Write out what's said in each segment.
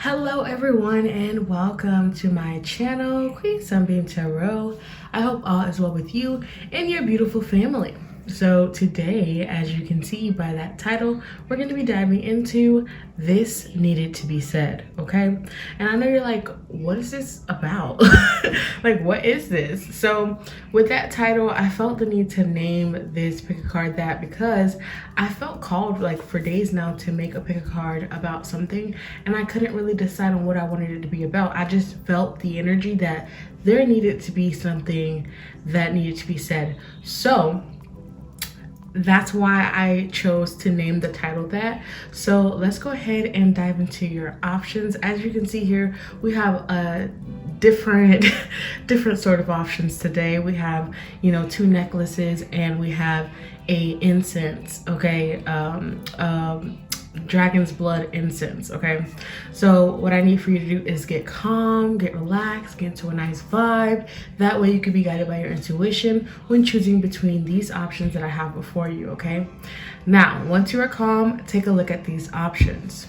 Hello everyone and welcome to my channel, Queen Sunbeam Tarot. I hope all is well with you and your beautiful family. So today, as you can see by that title, we're going to be diving into This Needed to Be Said, okay? And I know you're like, what is this about? Like, what is this? So with that title, I felt the need to name this pick a card that because I felt called like for days now to make a pick a card about something, and I couldn't really decide on what I wanted it to be about. I just felt the energy that there needed to be something that needed to be said. So that's why I chose to name the title that. So let's go ahead and dive into your options. As you can see here, we have a different sort of options today. We have, you know, 2 necklaces and we have a incense, okay? Dragon's blood incense, okay? So what I need for you to do is get calm, get relaxed, get into a nice vibe. That way you can be guided by your intuition when choosing between these options that I have before you, okay? Now, once you are calm, take a look at these options.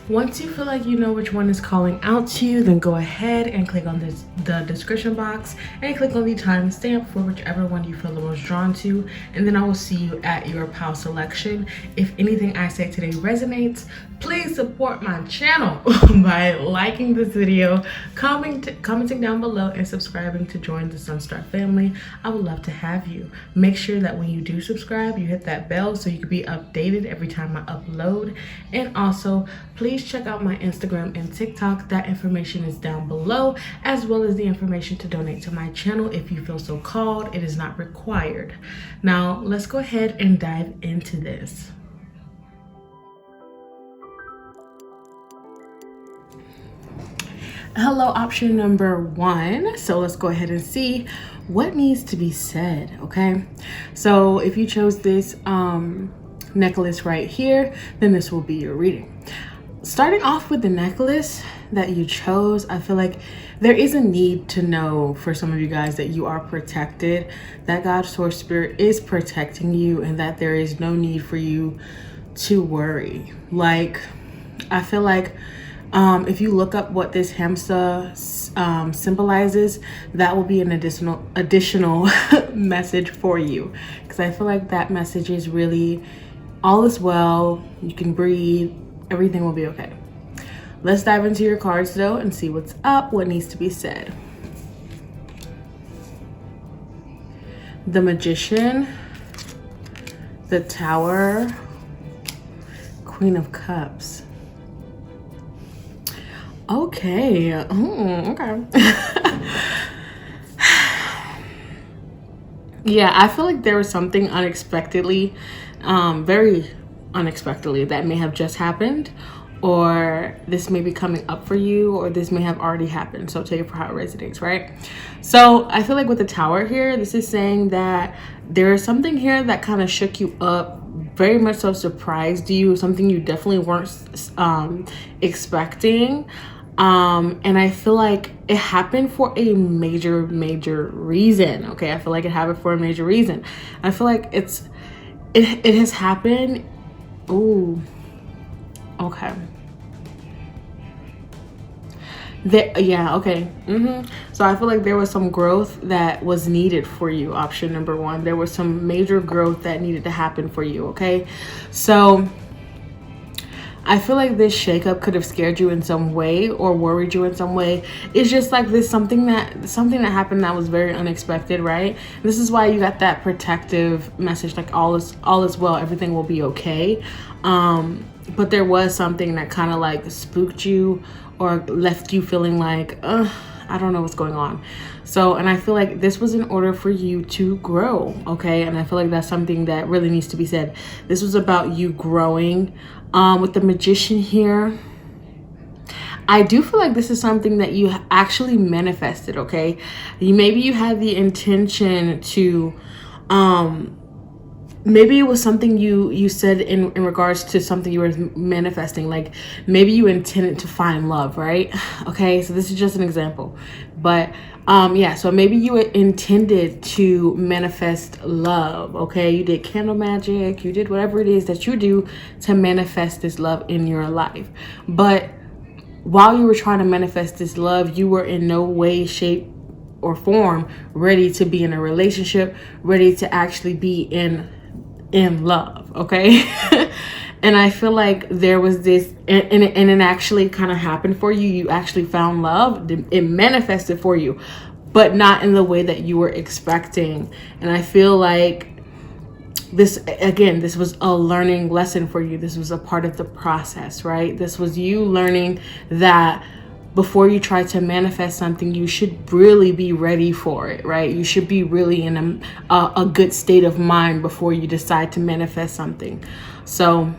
Once you feel like you know which one is calling out to you, then go ahead and click on the description box and click on the timestamp for whichever one you feel the most drawn to, and then I will see you at your pile selection. If anything I say today resonates, please support my channel by liking this video, commenting down below, and subscribing to join the Sunstar family. I would love to have you. Make sure that when you do subscribe, you hit that bell so you can be updated every time I upload. And also, please check out my Instagram and TikTok. That information is down below, as well as the information to donate to my channel if you feel so called. It is not required. Now, let's go ahead and dive into this. Hello, option number 1. So let's go ahead and see what needs to be said, okay? So if you chose this necklace right here, then this will be your reading. Starting off with the necklace that you chose, I feel like there is a need to know for some of you guys that you are protected, that God's source spirit is protecting you, and that there is no need for you to worry. Like, I feel like if you look up what this hamster symbolizes, that will be an additional message for you, because I feel like that message is really all is well, you can breathe, everything will be okay. Let's dive into your cards though and see what's up, what needs to be said. The Magician, the Tower, Queen of Cups. Okay. Okay. Yeah, I feel like there was something unexpectedly, very unexpectedly, that may have just happened, or this may be coming up for you, or this may have already happened. So take it for how it resonates, right? So I feel like with the Tower here, this is saying that there is something here that kind of shook you up, very much so surprised you, something you definitely weren't expecting. And I feel like it happened for a major reason. Okay, I feel like it happened for a major reason. I feel like it has happened. Ooh, okay. Yeah, okay. So I feel like there was some growth that was needed for you, option number 1. There was some major growth that needed to happen for you, okay? So I feel like this shakeup could have scared you in some way or worried you in some way. It's just like this something that happened that was very unexpected, right? This is why you got that protective message, like all is well, everything will be okay. But there was something that kind of like spooked you or left you feeling like, I don't know what's going on. So, and I feel like this was in order for you to grow, okay? And I feel like that's something that really needs to be said. This was about you growing. With the Magician here, I do feel like this is something that you actually manifested, okay? Maybe you had the intention to, maybe it was something you said in regards to something you were manifesting. Like maybe you intended to find love, right? Okay, so this is just an example. But yeah, so maybe you intended to manifest love, okay? You did candle magic, you did whatever it is that you do to manifest this love in your life. But while you were trying to manifest this love, you were in no way, shape, or form ready to be in a relationship, ready to actually be in love, okay? And I feel like there was this, and it actually kind of happened for you. You actually found love. It manifested for you, but not in the way that you were expecting. And I feel like this, again, this was a learning lesson for you. This was a part of the process, right? This was you learning that before you try to manifest something, you should really be ready for it, right? You should be really in a good state of mind before you decide to manifest something. So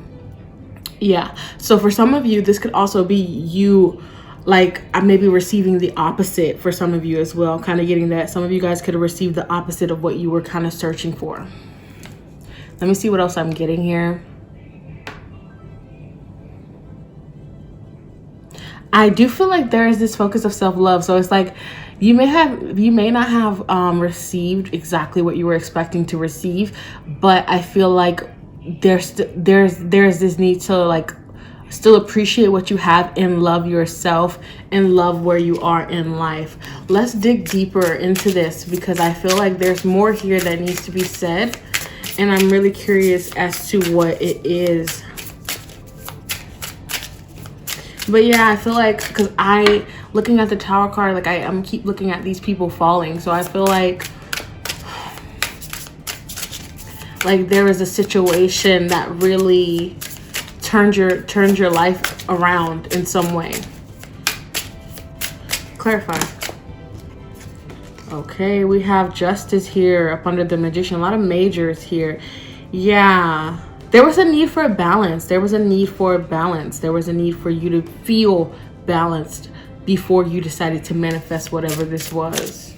yeah, so for some of you, this could also be you, like maybe receiving the opposite for some of you as well. Kind of getting that some of you guys could have received the opposite of what you were kind of searching for. Let me see what else I'm getting here. I do feel like there is this focus of self-love. So it's like you may not have received exactly what you were expecting to receive, but I feel like there's this need to like still appreciate what you have and love yourself and love where you are in life. Let's dig deeper into this because I feel like there's more here that needs to be said, and I'm really curious as to what it is. But yeah, I feel like, because looking at the Tower card, like I'm keep looking at these people falling. So I feel like there is a situation that really turned your life around in some way. Clarify. Okay, we have Justice here up under the Magician. A lot of majors here. Yeah. There was a need for a balance. There was a need for a balance. There was a need for you to feel balanced before you decided to manifest whatever this was,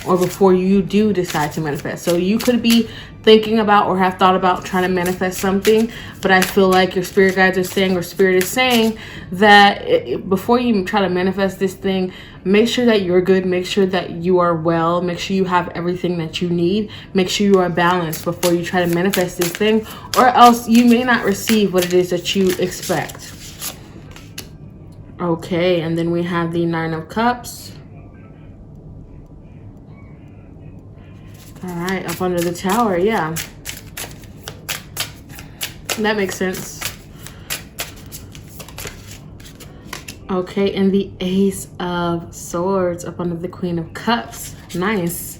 or before you do decide to manifest. So you could be thinking about or have thought about trying to manifest something, but I feel like your spirit guides are saying, or spirit is saying, that before you try to manifest this thing, make sure that you're good, make sure that you are well, make sure you have everything that you need, make sure you are balanced before you try to manifest this thing, or else you may not receive what it is that you expect. Okay, and then we have the Nine of Cups. All right, up under the Tower, yeah. That makes sense. Okay, and the Ace of Swords up under the Queen of Cups. Nice.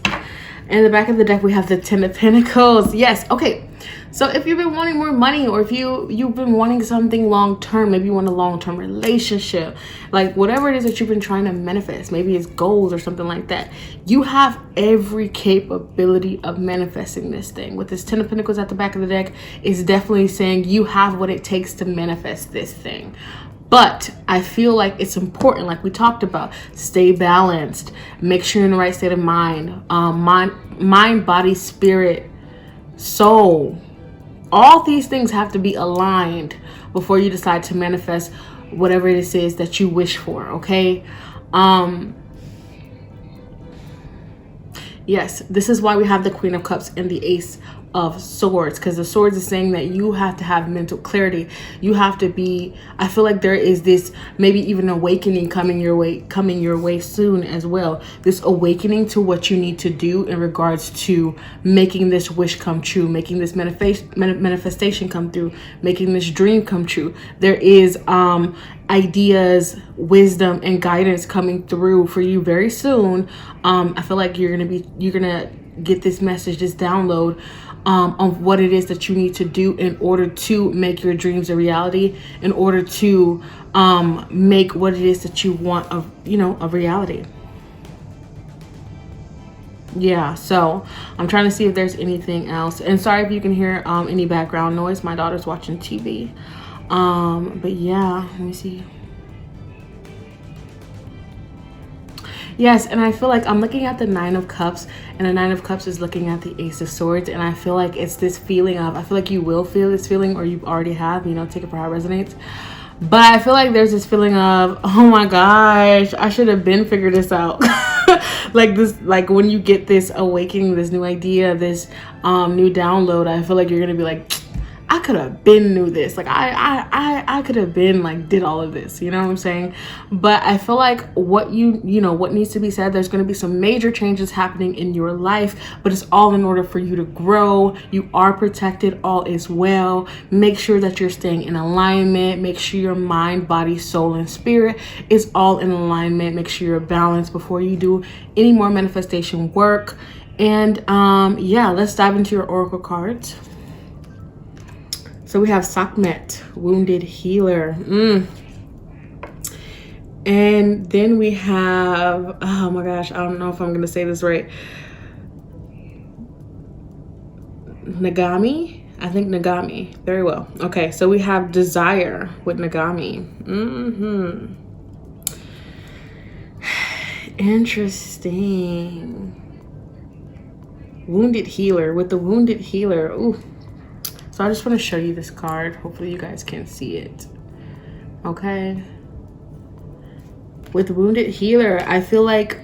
And in the back of the deck, we have the Ten of Pentacles. Yes, okay. So if you've been wanting more money, or if you've been wanting something long-term, maybe you want a long-term relationship, like whatever it is that you've been trying to manifest, maybe it's goals or something like that, you have every capability of manifesting this thing. With this Ten of Pentacles at the back of the deck, it's definitely saying you have what it takes to manifest this thing. But I feel like it's important, like we talked about, stay balanced, make sure you're in the right state of mind, mind, body, spirit, soul. All these things have to be aligned before you decide to manifest whatever it is that you wish for, okay? Yes, this is why we have the Queen of Cups and the Ace of Swords, because the Swords is saying that you have to have mental clarity. You have to be, I feel like there is this maybe even awakening coming your way soon as well. This awakening to what you need to do in regards to making this wish come true, making this manifestation come through, making this dream come true. There is ideas, wisdom, and guidance coming through for you very soon. I feel like you're gonna get this message, this download on what it is that you need to do in order to make your dreams a reality, in order to make what it is that you want a reality. Yeah, so I'm trying to see if there's anything else, and sorry if you can hear any background noise. My daughter's watching TV. But yeah, let me see. Yes, and I feel like I'm looking at the Nine of Cups, and the Nine of Cups is looking at the Ace of Swords, and I feel like it's this feeling of, I feel like you will feel this feeling, or you already have, take it for how it resonates. But I feel like there's this feeling of, oh my gosh, I should have been figured this out. like when you get this awakening, this new idea, this new download, I feel like you're gonna be like, I could have been knew this. Like I could have been like did all of this, you know what I'm saying? But I feel like what what needs to be said, there's going to be some major changes happening in your life, but it's all in order for you to grow. You are protected, all is well. Make sure that you're staying in alignment. Make sure your mind, body, soul, and spirit is all in alignment. Make sure you're balanced before you do any more manifestation work. And yeah, let's dive into your oracle cards. So we have Sekhmet, Wounded Healer. And then we have, oh my gosh, I don't know if I'm going to say this right. Nagami? I think Nagami. Very well. Okay, so we have Desire with Nagami. Interesting. Wounded Healer. With the Wounded Healer. Ooh. So I just want to show you this card. Hopefully you guys can see it. Okay. With Wounded Healer, I feel like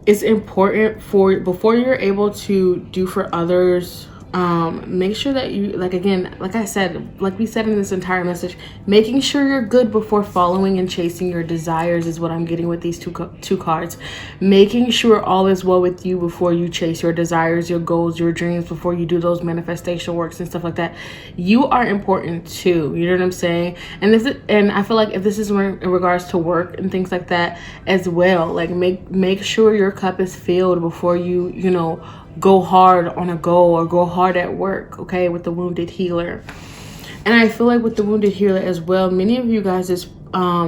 it's important for, before you're able to do for others, make sure that you, like I said, like we said in this entire message, making sure you're good before following and chasing your desires is what I'm getting with these two cards. Making sure all is well with you before you chase your desires, your goals, your dreams, before you do those manifestation works and stuff like that. You are important too, you know what I'm saying? And I feel like if this is in regards to work and things like that as well, like make sure your cup is filled before you go hard on a goal or go hard at work, okay, with the Wounded Healer. And I feel like with the Wounded Healer as well, many of you guys is I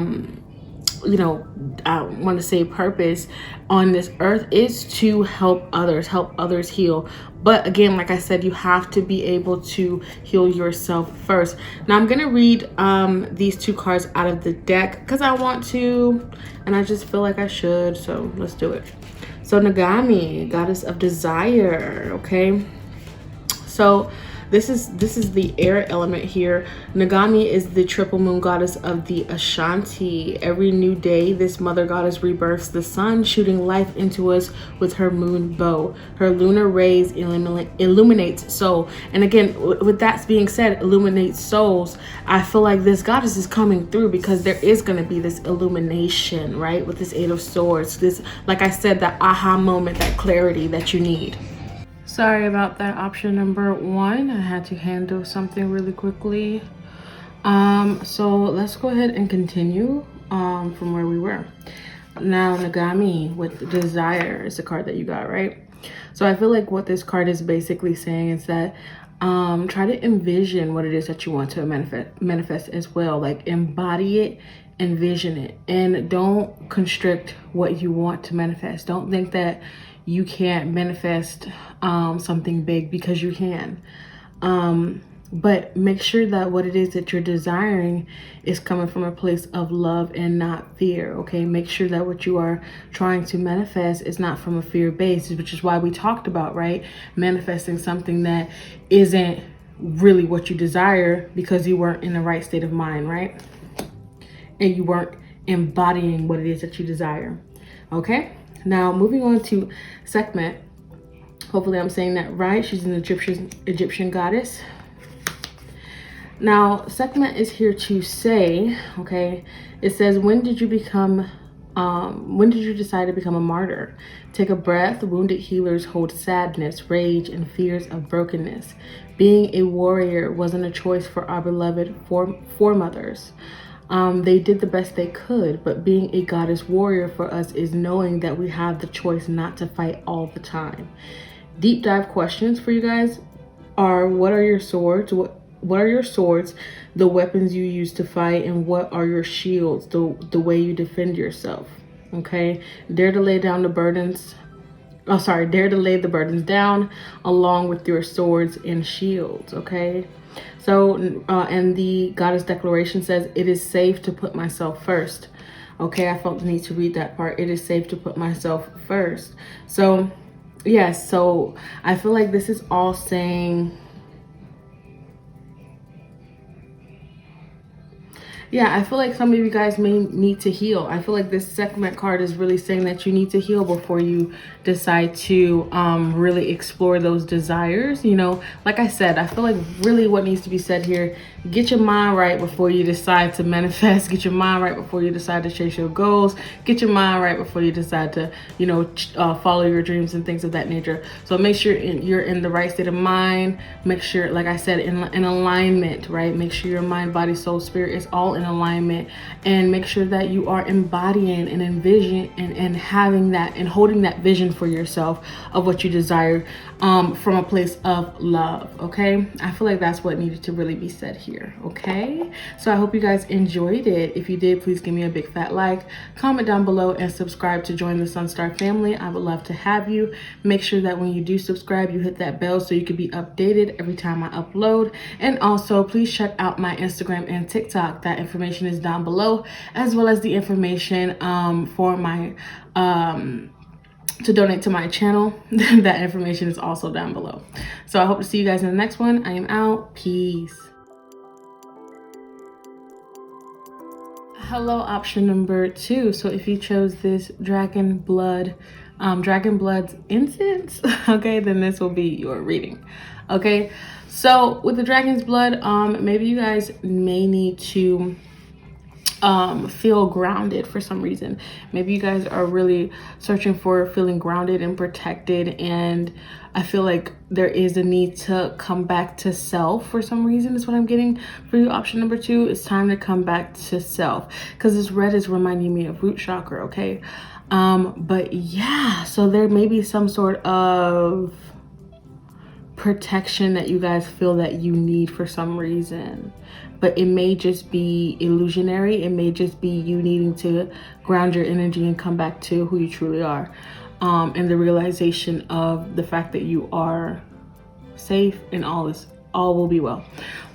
want to say purpose on this earth is to help others heal. But again, like I said, you have to be able to heal yourself first. Now I'm gonna read these two cards out of the deck because I want to, and I just feel like I should, so let's do it. So Nagami, goddess of desire, okay? So this is the air element here. Nagami is the triple moon goddess of the Ashanti. Every new day, this mother goddess rebirths the sun, shooting life into us with her moon bow. Her lunar rays illuminates soul. And again, with that being said, illuminates souls. I feel like this goddess is coming through because there is going to be this illumination, right? With this Eight of Swords. This, like I said, that aha moment, that clarity that you need. Sorry about that, option number one. I had to handle something really quickly. So let's go ahead and continue from where we were. Now, Nagami with Desire is the card that you got, right? So I feel like what this card is basically saying is that try to envision what it is that you want to manifest as well. Like embody it, envision it, and don't constrict what you want to manifest. Don't think that you can't manifest something big, because you can. But make sure that what it is that you're desiring is coming from a place of love and not fear, okay? Make sure that what you are trying to manifest is not from a fear base, which is why we talked about, right? Manifesting something that isn't really what you desire because you weren't in the right state of mind, right? And you weren't embodying what it is that you desire, okay? Now, moving on to Sekhmet. Hopefully I'm saying that right. She's an Egyptian goddess. Now, Sekhmet is here to say, okay, it says, when did you decide to become a martyr? Take a breath. Wounded healers hold sadness, rage, and fears of brokenness. Being a warrior wasn't a choice for our beloved foremothers. They did the best they could, but being a goddess warrior for us is knowing that we have the choice not to fight all the time. Deep dive questions for you guys are, what are your swords? What are your swords, the weapons you use to fight, and what are your shields, the way you defend yourself? Okay, dare to lay down the burdens. Oh, sorry, dare to lay the burdens down along with your swords and shields. Okay, so and the goddess declaration says, it is safe to put myself first. Okay, I felt the need to read that part. It is safe to put myself first. So yes, so I feel like this is all saying, yeah, I feel like some of you guys may need to heal. I feel like this Sekhmet card is really saying that you need to heal before you decide to really explore those desires. You know, like I said, I feel like really what needs to be said here, get your mind right before you decide to manifest. Get your mind right before you decide to chase your goals. Get your mind right before you decide to, you know, follow your dreams and things of that nature. So make sure you're in the right state of mind. Make sure, like I said, in alignment, right? Make sure your mind, body, soul, spirit is all in alignment, and make sure that you are embodying and envision and having that and holding that vision for yourself of what you desire from a place of love. Okay, I feel like that's what needed to really be said here. Okay, so I hope you guys enjoyed it. If you did, please give me a big fat like, comment down below, and subscribe to join the Sunstar family. I would love to have you. Make sure that when you do subscribe, you hit that bell so you can be updated every time I upload. And also please check out my Instagram and TikTok. That information is down below, as well as the information for my to donate to my channel. That information is also down below. So I hope to see you guys in the next one. I am out. Peace. Hello, option number 2. So if you chose this dragon blood's incense, okay, then this will be your reading. Okay, so with the dragon's blood, maybe you guys may need to feel grounded for some reason. Maybe you guys are really searching for feeling grounded and protected, and I feel like there is a need to come back to self for some reason, is what I'm getting for you. Option number 2, it's time to come back to self, because this red is reminding me of root chakra. Okay, but yeah, so there may be some sort of protection that you guys feel that you need for some reason, but it may just be illusionary. It may just be you needing to ground your energy and come back to who you truly are, and the realization of the fact that you are safe and all will be well.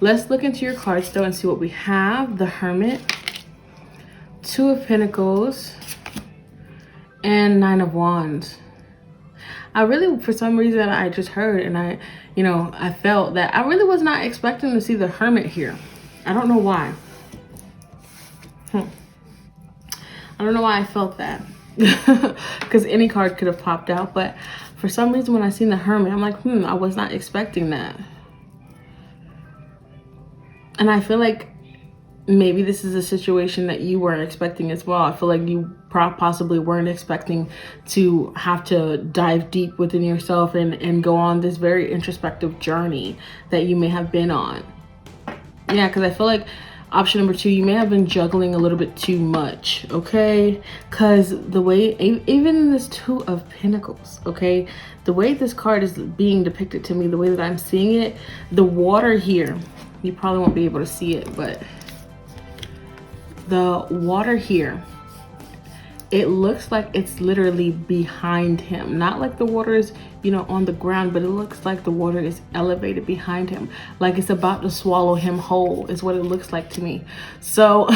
Let's look into your cards though and see what we have. The Hermit, 2 of Pentacles, and 9 of Wands. I really, for some reason, I just heard and I felt that I really was not expecting to see the Hermit here. I don't know why. I don't know why I felt that. Because any card could have popped out. But for some reason, when I seen the Hermit, I'm like, I was not expecting that. And I feel like maybe this is a situation that you weren't expecting as well. I feel like you possibly weren't expecting to have to dive deep within yourself and go on this very introspective journey that you may have been on. Yeah, because I feel like option number 2, you may have been juggling a little bit too much, okay? Because the way, even this 2 of Pentacles, okay? The way this card is being depicted to me, the way that I'm seeing it, the water here, you probably won't be able to see it, but the water here, it looks like it's literally behind him. Not like the water is, on the ground, but it looks like the water is elevated behind him. Like it's about to swallow him whole is what it looks like to me. So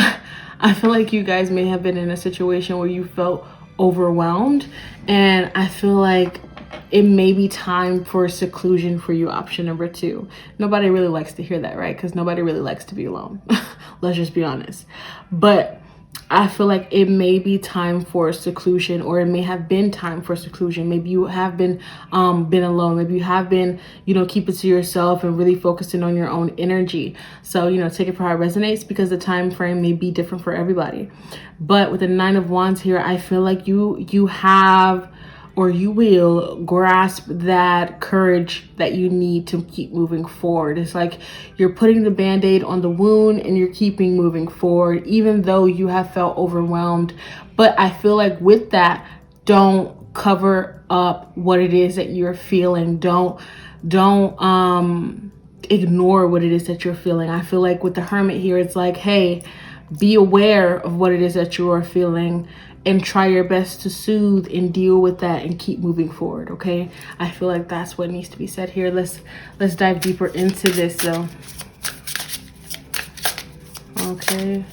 I feel like you guys may have been in a situation where you felt overwhelmed. And I feel like it may be time for seclusion for you, option number 2. Nobody really likes to hear that, right? Because nobody really likes to be alone. Let's just be honest. But I feel like it may be time for seclusion, or it may have been time for seclusion. Maybe you have been alone. Maybe you have been, keep it to yourself and really focusing on your own energy. So, take it for how it resonates, because the time frame may be different for everybody. But with the 9 of Wands here, I feel like you have, or you will grasp that courage that you need to keep moving forward. It's like you're putting the band-aid on the wound and you're keeping moving forward, even though you have felt overwhelmed. But I feel like with that, don't cover up what it is that you're feeling. Don't ignore what it is that you're feeling. I feel like with the Hermit here, it's like, hey, be aware of what it is that you are feeling and try your best to soothe and deal with that and keep moving forward. Okay, I feel like that's what needs to be said here. Let's dive deeper into this though. Okay,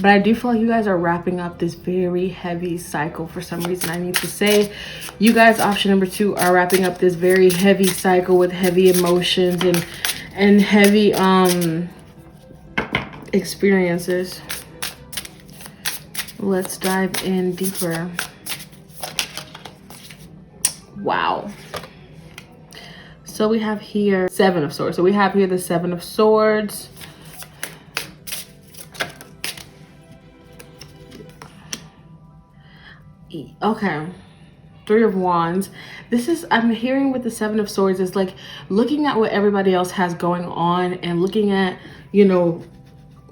but I do feel like you guys are wrapping up this very heavy cycle. For some reason, I need to say, you guys, option number 2, are wrapping up this very heavy cycle with heavy emotions and heavy experiences. Let's dive in deeper. Wow. So we have here 7 of Swords. So we have here the 7 of Swords. Okay. 3 of Wands. This is, I'm hearing with the 7 of Swords, is like looking at what everybody else has going on and looking at,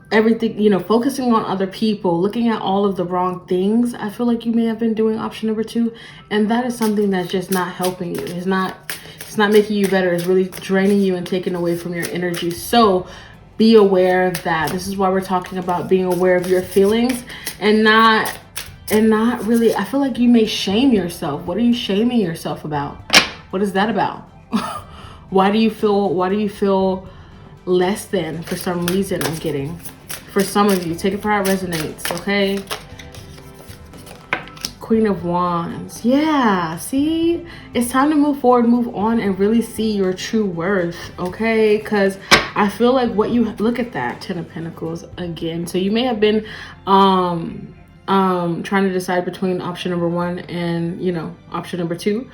everything, focusing on other people, looking at all of the wrong things. I feel like you may have been doing option number 2, and that is something that's just not helping you. It's not making you better. It's really draining you and taking away from your energy. So be aware of that. This is why we're talking about being aware of your feelings and not really, I feel like you may shame yourself. What are you shaming yourself about? What is that about? Why do you feel less than for some reason? I'm getting, for some of you, take it for how it resonates. Okay, Queen of Wands. Yeah, see, it's time to move forward, move on, and really see your true worth. Okay, because I feel like what you look at, that 10 of Pentacles again. So you may have been trying to decide between option number 1 and option number 2.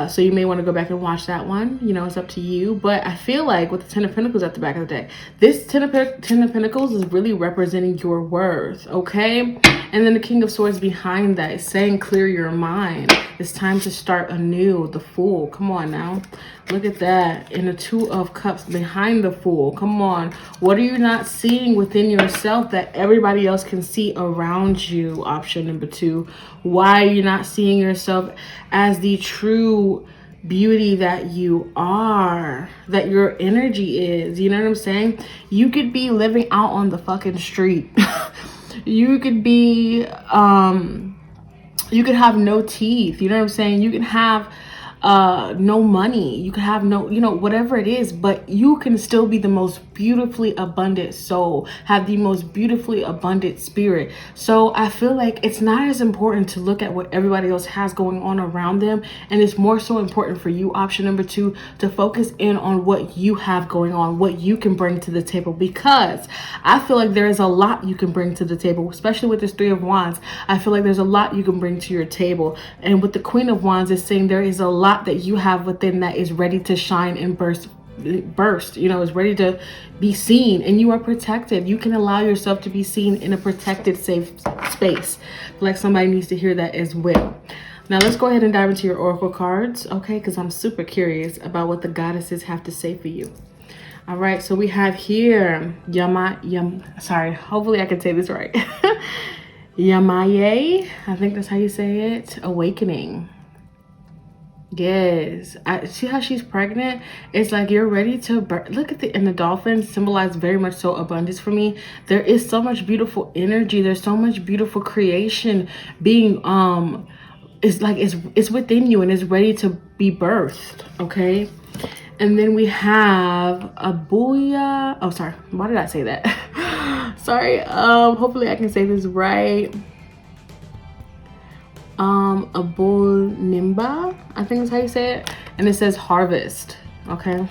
So you may want to go back and watch that one. It's up to you. But I feel like with the 10 of Pentacles at the back of the deck, this 10 of Pentacles is really representing your worth, okay? And then the King of Swords behind that is saying, clear your mind. It's time to start anew. The Fool. Come on now. Look at that. And the 2 of Cups behind the Fool. Come on. What are you not seeing within yourself that everybody else can see around you? Option number 2. Why are you not seeing yourself as the true beauty that you are, that your energy is? You know what I'm saying? You could be living out on the fucking street. You could be, you could have no teeth. You know what I'm saying? You can have no money. You can have no, whatever it is, but you can still be the most beautifully abundant soul, have the most beautifully abundant spirit. So I feel like it's not as important to look at what everybody else has going on around them, and it's more so important for you, option number 2, to focus in on what you have going on, what you can bring to the table, because I feel like there is a lot you can bring to the table, especially with this 3 of Wands. I feel like there's a lot you can bring to your table, and with the Queen of Wands, is saying there is a lot that you have within that is ready to shine and burst, is ready to be seen, and you are protected. You can allow yourself to be seen in a protected, safe space. I feel like somebody needs to hear that as well. Now let's go ahead and dive into your oracle cards, okay? Because I'm super curious about what the goddesses have to say for you. All right, so we have here sorry, hopefully I can say this right. Yamaye, I think that's how you say it. Awakening. Yes, I see how she's pregnant. It's like you're ready to look at and the dolphins symbolize very much so abundance for me. There is so much beautiful energy. There's so much beautiful creation being it's like it's within you and it's ready to be birthed. Okay, and then we have a booyah. Oh, sorry, why did I say that? Sorry. Hopefully I can say this right. A bull nimba, I think is how you say it, and it says harvest. Okay,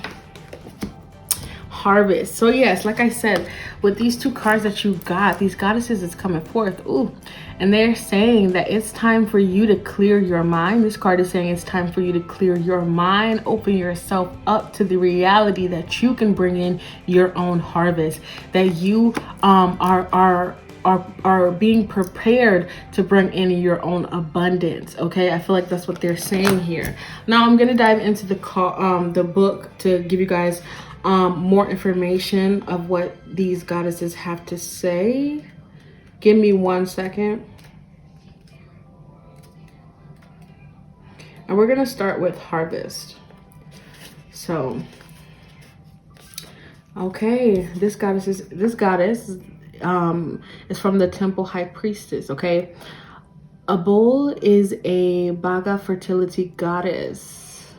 harvest. So yes, like I said, with these two cards that you got, these goddesses is coming forth. Ooh, and they're saying that it's time for you to clear your mind. This card is saying it's time for you to clear your mind, open yourself up to the reality that you can bring in your own harvest, that you are being prepared to bring in your own abundance. Okay, I feel like that's what they're saying here. Now I'm gonna dive into the book to give you guys more information of what these goddesses have to say. Give me 1 second. And we're gonna start with harvest. So okay, this goddess is from the temple high priestess. Okay, a bull is a Baga fertility goddess,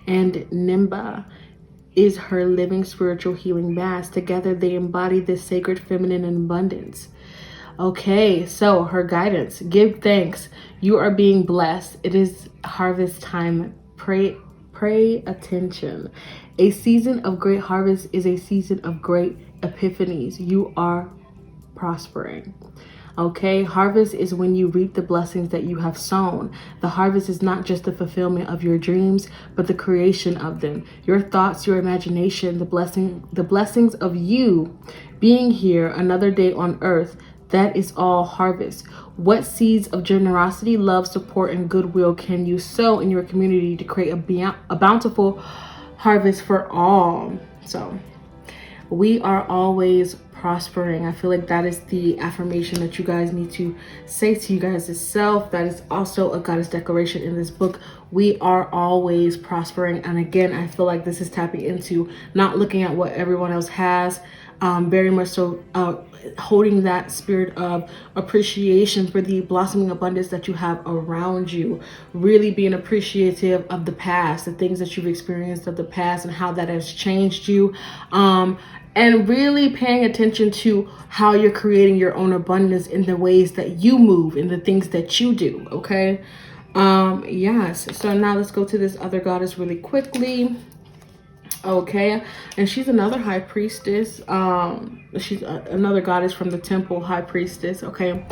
and Nimba is her living spiritual healing mass. Together they embody the sacred feminine in abundance. Okay, so her guidance: give thanks, you are being blessed, it is harvest time, pray attention. A season of great harvest is a season of great epiphanies. You are prospering. Okay, harvest is when you reap the blessings that you have sown. The harvest is not just the fulfillment of your dreams, but the creation of them. Your thoughts, your imagination, the blessings of you being here another day on earth. That is all harvest. What seeds of generosity, love, support, and goodwill can you sow in your community to create a bountiful harvest for all? So we are always prospering. I feel like that is the affirmation that you guys need to say to you guys itself. That is also a goddess declaration in this book. We are always prospering. And again, I feel like this is tapping into not looking at what everyone else has, very much so holding that spirit of appreciation for the blossoming abundance that you have around you, really being appreciative of the past, the things that you've experienced of the past and how that has changed you, and really paying attention to how you're creating your own abundance in the ways that you move, in the things that you do. Okay, yes, so now let's go to this other goddess really quickly. Okay, and she's another high priestess. She's another goddess from the temple, high priestess. Okay,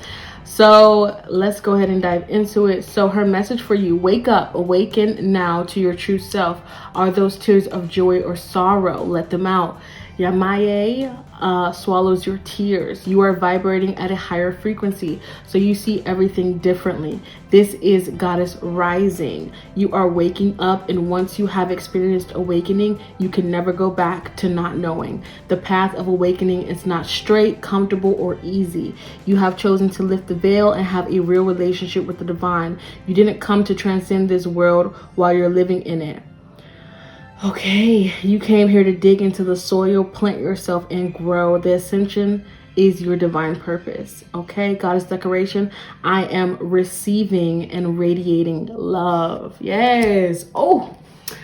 so let's go ahead and dive into it. So her message for you: wake up, awaken now to your true self. Are those tears of joy or sorrow? Let them out. Yamaye swallows your tears. You are vibrating at a higher frequency, so you see everything differently. This is goddess rising. You are waking up, and once you have experienced awakening, you can never go back to not knowing. The path of awakening is not straight, comfortable, or easy. You have chosen to lift the veil and have a real relationship with the divine. You didn't come to transcend this world while you're living in it. Okay, you came here to dig into the soil, plant yourself, and grow. The ascension is your divine purpose. Okay, goddess declaration: I am receiving and radiating love. Yes. Oh,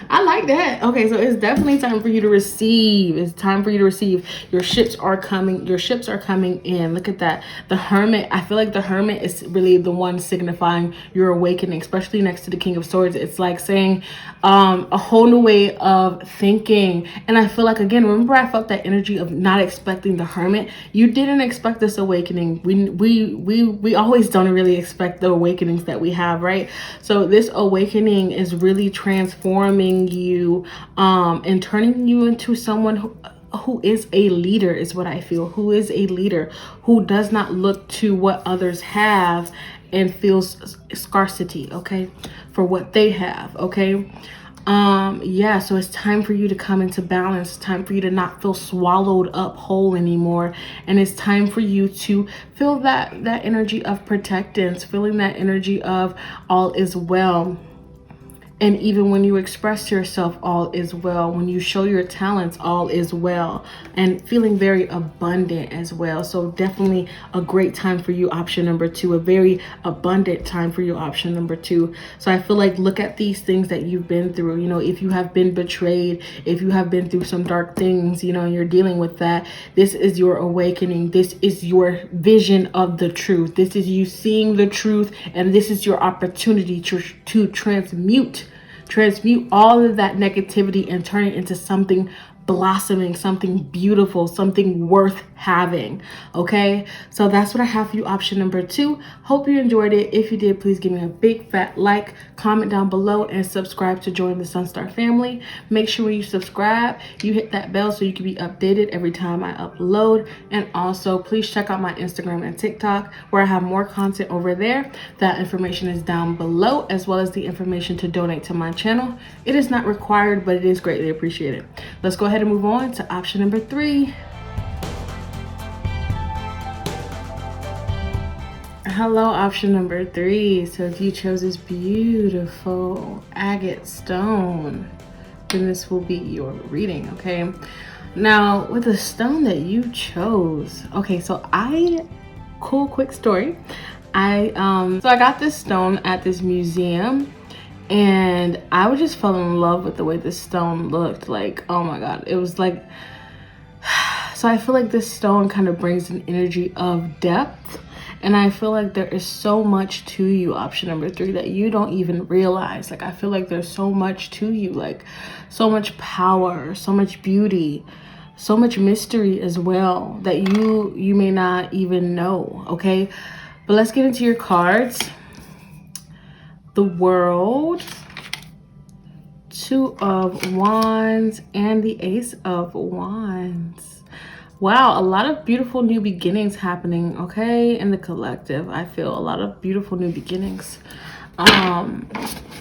I like that. Okay, so it's definitely time for you to receive. It's time for you to receive. Your ships are coming. Your ships are coming in. Look at that. The Hermit. I feel like the Hermit is really the one signifying your awakening, especially next to the King of Swords. It's like saying a whole new way of thinking. And I feel like, again, remember I felt that energy of not expecting the Hermit. You didn't expect this awakening. We always don't really expect the awakenings that we have, right? So this awakening is really transforming you and turning you into someone who is a leader, is what I feel. Who is a leader, who does not look to what others have and feels scarcity, okay, for what they have. Okay, yeah, so it's time for you to come into balance. It's time for you to not feel swallowed up whole anymore, and it's time for you to feel that energy of protectance, feeling that energy of all is well. And even when you express yourself, all is well. When you show your talents, all is well. And feeling very abundant as well. So definitely a great time for you, option number 2. A very abundant time for you, option number 2. So I feel like, look at these things that you've been through. You know, if you have been betrayed, if you have been through some dark things, you know, and you're dealing with that, this is your awakening. This is your vision of the truth. This is you seeing the truth. And this is your opportunity to transmute all of that negativity and turn it into something blossoming, something beautiful, something worth having. Okay, so that's what I have for you, option number 2. Hope you enjoyed it. If you did, please give me a big fat like, comment down below, and subscribe to join the Sunstar family. Make sure when you subscribe, you hit that bell so you can be updated every time I upload. And also, please check out my Instagram and TikTok, where I have more content over there. That information is down below, as well as the information to donate to my channel. It is not required, but it is greatly appreciated. Let's go ahead and move on to option number 3. Hello, option number 3. So if you chose this beautiful agate stone, then this will be your reading. Okay, now with the stone that you chose, okay, so quick story. I got this stone at this museum, and I was just fell in love with the way this stone looked. Like, oh my god, it was like, so I feel like this stone kind of brings an energy of depth. And I feel like there is so much to you, option number 3, that you don't even realize. Like, I feel like there's so much to you, like so much power, so much beauty, so much mystery as well, that you may not even know. Okay, but let's get into your cards. The World, 2 of Wands, and the Ace of Wands. Wow, a lot of beautiful new beginnings happening, okay, in the collective. I feel a lot of beautiful new beginnings.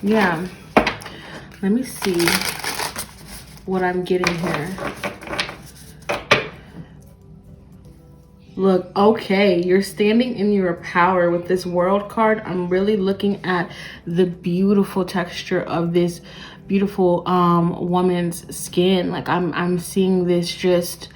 Yeah, let me see what I'm getting here. Look, okay, you're standing in your power with this World card. I'm really looking at the beautiful texture of this beautiful woman's skin. Like, I'm seeing this just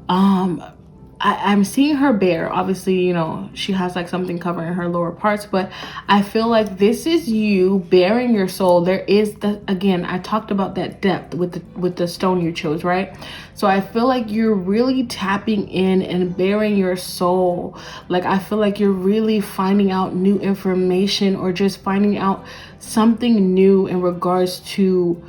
I'm seeing her bare. Obviously, you know, she has like something covering her lower parts, but I feel like this is you bearing your soul. There is the, again, I talked about that depth with the stone you chose, right? So I feel like you're really tapping in and bearing your soul. Like, I feel like you're really finding out new information, or just finding out something new in regards to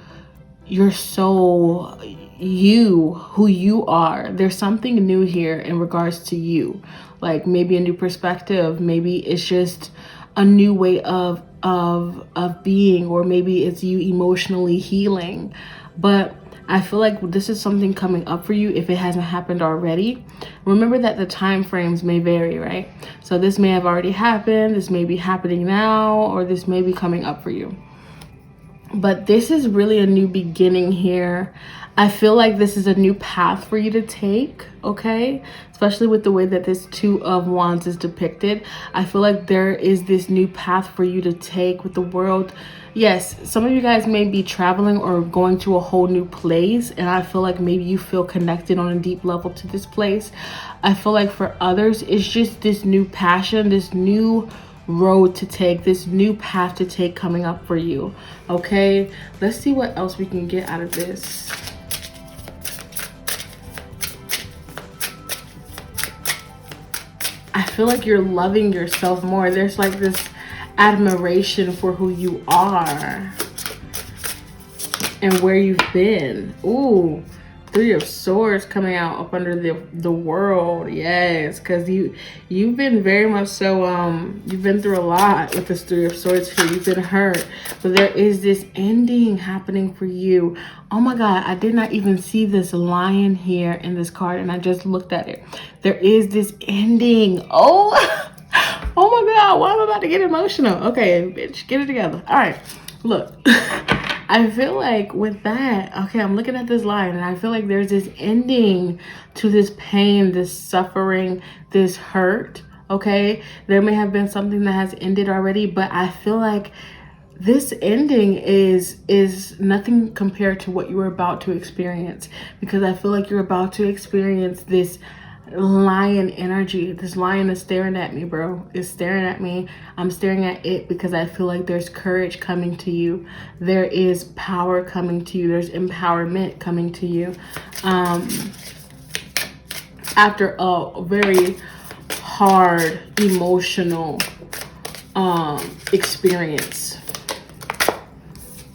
your soul, you, who you are. There's something new here in regards to you, like maybe a new perspective, maybe it's just a new way of being, or maybe it's you emotionally healing. But I feel like this is something coming up for you if it hasn't happened already. Remember that the time frames may vary, right? So this may have already happened, this may be happening now, or this may be coming up for you. But this is really a new beginning here. I feel like this is a new path for you to take, okay? Especially with the way that this 2 of Wands is depicted. I feel like there is this new path for you to take with the World. Yes, some of you guys may be traveling or going to a whole new place, and I feel like maybe you feel connected on a deep level to this place. I feel like for others, it's just this new passion, this new road to take, this new path to take coming up for you. Okay, let's see what else we can get out of this. I feel like you're loving yourself more. There's like this admiration for who you are and where you've been. Ooh, 3 of Swords coming out up under the World. Yes, because you've been very much so you've been through a lot with this 3 of Swords here. You've been hurt, but there is this ending happening for you. Oh my god, I did not even see this lion here in this card, and I just looked at it. There is this ending. Oh oh my god, why am I about to get emotional? Okay, bitch, get it together. All right, look. I feel like with that, okay, I'm looking at this line, and I feel like there's this ending to this pain, this suffering, this hurt, okay? There may have been something that has ended already, but I feel like this ending is nothing compared to what you were about to experience, because I feel like you're about to experience this lion energy. This lion is staring at me, bro. It's staring at me. I'm staring at it because I feel like there's courage coming to you. There is power coming to you. There's empowerment coming to you. After a very hard emotional experience.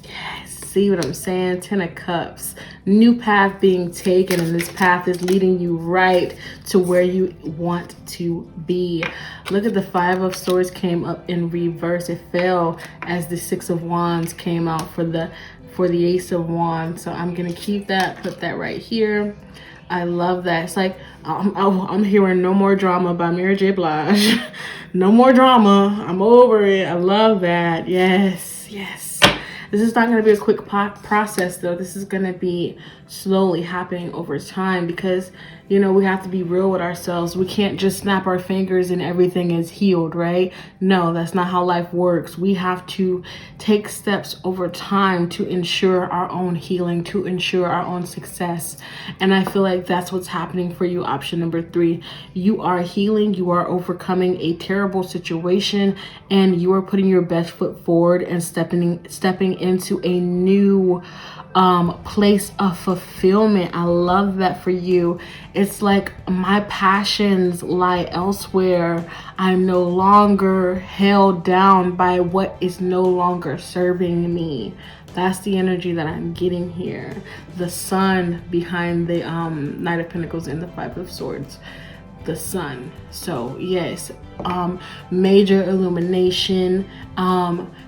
Yes, see what I'm saying? 10 of Cups. new path being taken, and this path is leading you right to where you want to be. Look at the Five of Swords came up in reverse. It fell as the Six of Wands came out for the Ace of Wands. So I'm gonna keep that, put that right here. I love that. It's like I'm hearing No More Drama by Mary J. Blige. No more drama. I'm over it. I love that. Yes, yes. This is not going to be a quick process, though. This is going to be slowly happening over time because, you know, we have to be real with ourselves. We can't just snap our fingers and everything is healed, right? No, that's not how life works. We have to take steps over time to ensure our own healing, to ensure our own success. And I feel like that's what's happening for you, option number 3. You are healing. You are overcoming a terrible situation, and you are putting your best foot forward and stepping into a new place of fulfillment. I love that for you. It's like my passions lie elsewhere. I'm no longer held down by what is no longer serving me. That's the energy that I'm getting here. The sun behind the Knight of Pentacles and the Five of Swords. The sun. So yes, major illumination,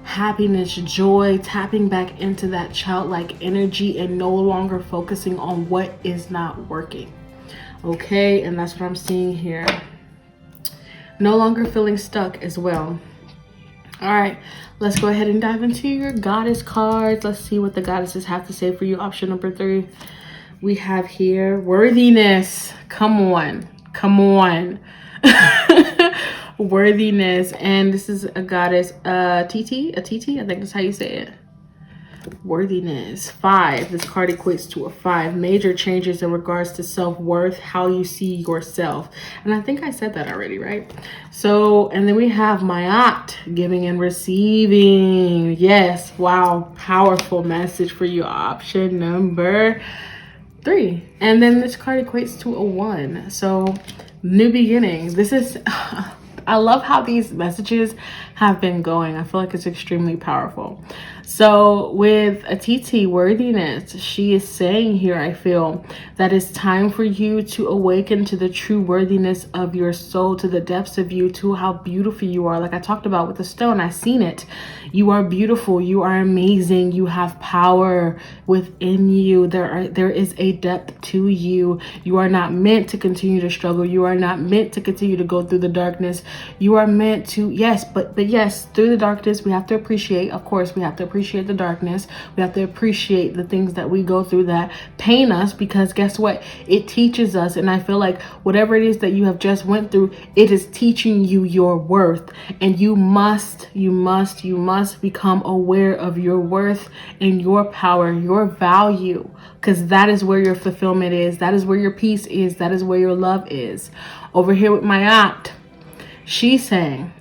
happiness, joy, tapping back into that childlike energy and no longer focusing on what is not working. Okay, and that's what I'm seeing here. No longer feeling stuck as well. All right, let's go ahead and dive into your goddess cards. Let's see what the goddesses have to say for you. Option number 3, we have here worthiness. Come on. Come on. Worthiness. And this is a goddess, TT, I think that's how you say it. Worthiness. 5. This card equates to a 5. Major changes in regards to self-worth, how you see yourself. And I think I said that already, right? So, and then we have Mayat, giving and receiving. Yes. Wow. Powerful message for you. Option number 3. And then this card equates to a 1. So new beginning. This is I love how these messages have been going. I feel like it's extremely powerful. So with a TT, worthiness, she is saying here, I feel that it's time for you to awaken to the true worthiness of your soul, to the depths of you, to how beautiful you are. Like I talked about with the stone, I've seen it. You are beautiful. You are amazing. You have power within you. There is a depth to you. You are not meant to continue to struggle. You are not meant to continue to go through the darkness. You are meant to, yes, but yes, through the darkness, we have to appreciate, of course, we have to appreciate the darkness. We have to appreciate the things that we go through that pain us, because guess what? It teaches us. And I feel like whatever it is that you have just went through, it is teaching you your worth. And you must become aware of your worth and your power, your value, because that is where your fulfillment is. That is where your peace is. That is where your love is. Over here with my aunt, she's saying,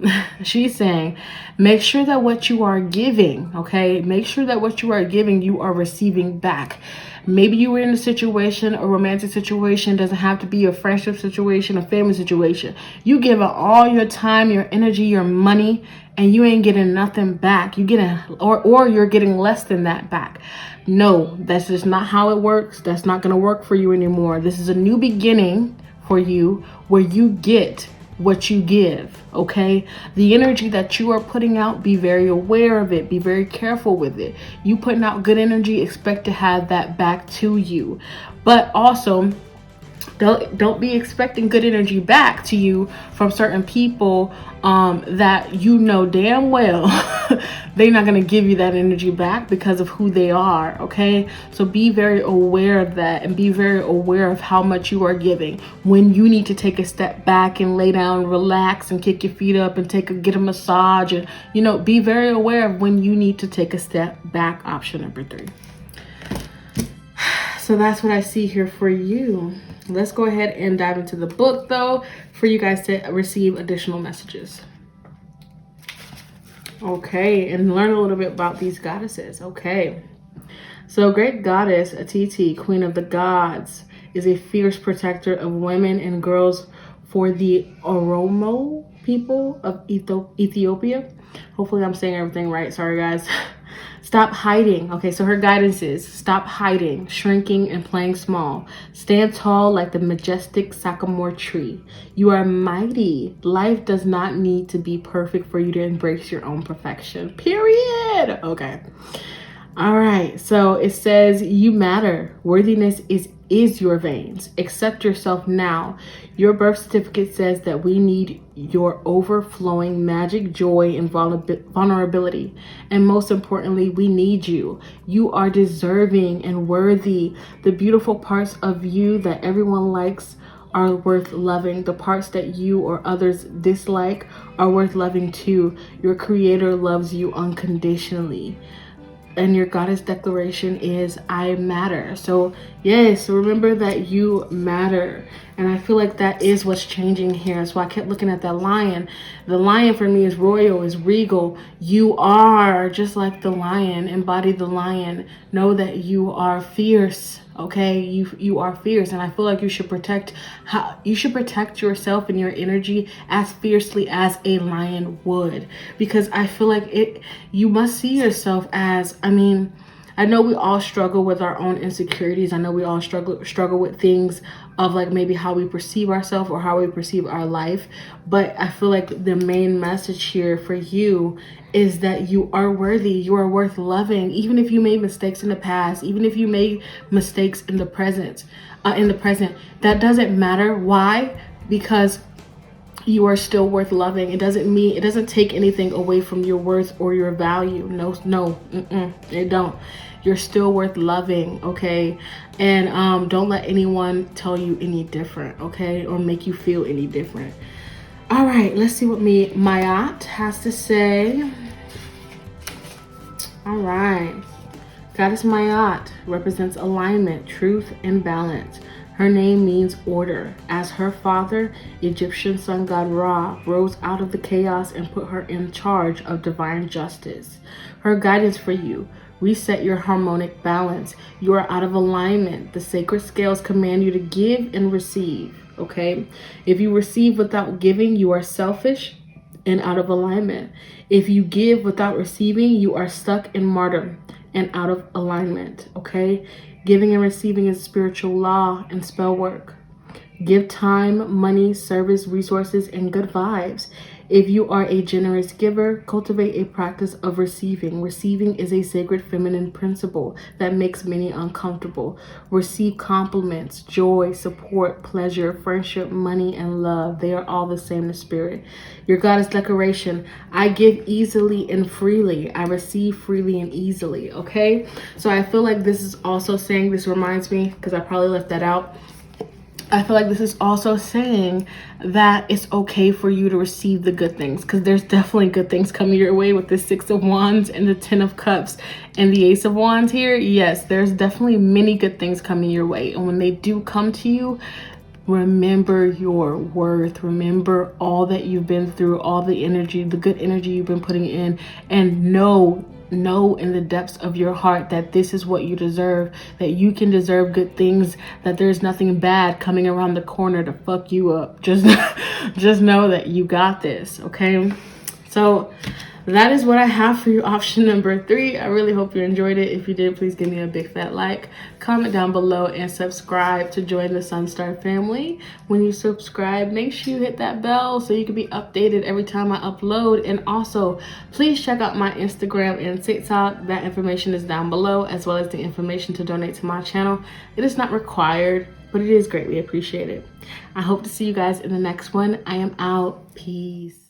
make sure that what you are giving, okay, make sure that what you are giving, you are receiving back. Maybe you were in a situation, a romantic situation, doesn't have to be a friendship situation, a family situation. You give all your time, your energy, your money, and you ain't getting nothing back. You getting, or you're getting less than that back. No, that's just not how it works. That's not going to work for you anymore. This is a new beginning for you where you get what you give. Okay, the energy that you are putting out, be very aware of it, be very careful with it. You putting out good energy, expect to have that back to you, but also don't be expecting good energy back to you from certain people that you know damn well they're not going to give you that energy back because of who they are. Okay, so be very aware of that, and be very aware of how much you are giving, when you need to take a step back and lay down, relax, and kick your feet up and get a massage, and be very aware of when you need to take a step back. Option number 3. So that's what I see here for you. Let's go ahead and dive into the book, though, for you guys to receive additional messages. Okay, and learn a little bit about these goddesses. Okay, so great goddess, Atiti, queen of the gods, is a fierce protector of women and girls for the Oromo people of Ethiopia. Hopefully I'm saying everything right. Sorry, guys. Stop hiding. Okay, so her guidance is stop hiding, shrinking, and playing small. Stand tall like the majestic sycamore tree. You are mighty. Life does not need to be perfect for you to embrace your own perfection. Period. Okay. All right, so it says you matter. Worthiness is your veins. Accept yourself now. Your birth certificate says that we need your overflowing magic, joy, and vulnerability. And most importantly, we need you. You are deserving and worthy. The beautiful parts of you that everyone likes are worth loving. The parts that you or others dislike are worth loving too. Your creator loves you unconditionally. And your goddess declaration is I matter. So yes, remember that you matter. And I feel like that is what's changing here. So I kept looking at that lion. The lion for me is royal, is regal. You are just like the lion. Embody the lion. Know that you are fierce. Okay, you are fierce, and I feel like you should protect yourself and your energy as fiercely as a lion would, because I feel like you must see yourself as, I mean, I know we all struggle with our own insecurities. I know we all struggle with things of like maybe how we perceive ourselves or how we perceive our life. But I feel like the main message here for you is that you are worthy. You are worth loving. Even if you made mistakes in the past, even if you made mistakes in the present, that doesn't matter. Why? Because you are still worth loving. It doesn't take anything away from your worth or your value. No, it don't. You're still worth loving, okay? And don't let anyone tell you any different, okay? Or make you feel any different. All right, let's see what Mayat has to say. All right. Goddess Mayat represents alignment, truth, and balance. Her name means order, as her father, Egyptian sun god Ra, rose out of the chaos and put her in charge of divine justice. Her guidance for you: reset your harmonic balance. You are out of alignment. The sacred scales command you to give and receive, okay? If you receive without giving, you are selfish and out of alignment. If you give without receiving, you are stuck in martyrdom and out of alignment, okay? Giving and receiving is spiritual law and spell work. Give time, money, service, resources, and good vibes. If you are a generous giver, cultivate a practice of receiving. Receiving is a sacred feminine principle that makes many uncomfortable. Receive compliments, joy, support, pleasure, friendship, money, and love. They are all the same in spirit. Your goddess declaration: I give easily and freely. I receive freely and easily, okay? So I feel like this is also saying, this reminds me, because I probably left that out, I feel like this is also saying that it's okay for you to receive the good things, because there's definitely good things coming your way with the 6 of Wands and the 10 of Cups and the Ace of Wands here. Yes, there's definitely many good things coming your way. And when they do come to you, remember your worth. Remember all that you've been through, all the energy, the good energy you've been putting in, and know in the depths of your heart that this is what you deserve, that you can deserve good things, that there's nothing bad coming around the corner to fuck you up. Just know that you got this, okay? So that is what I have for you, option number 3. I really hope you enjoyed it. If you did, please give me a big fat like, comment down below, and subscribe to join the Sunstar family. When you subscribe, make sure you hit that bell so you can be updated every time I upload. And also, please check out my Instagram and TikTok. That information is down below, as well as the information to donate to my channel. It is not required, but it is greatly appreciated. I hope to see you guys in the next one. I am out. Peace.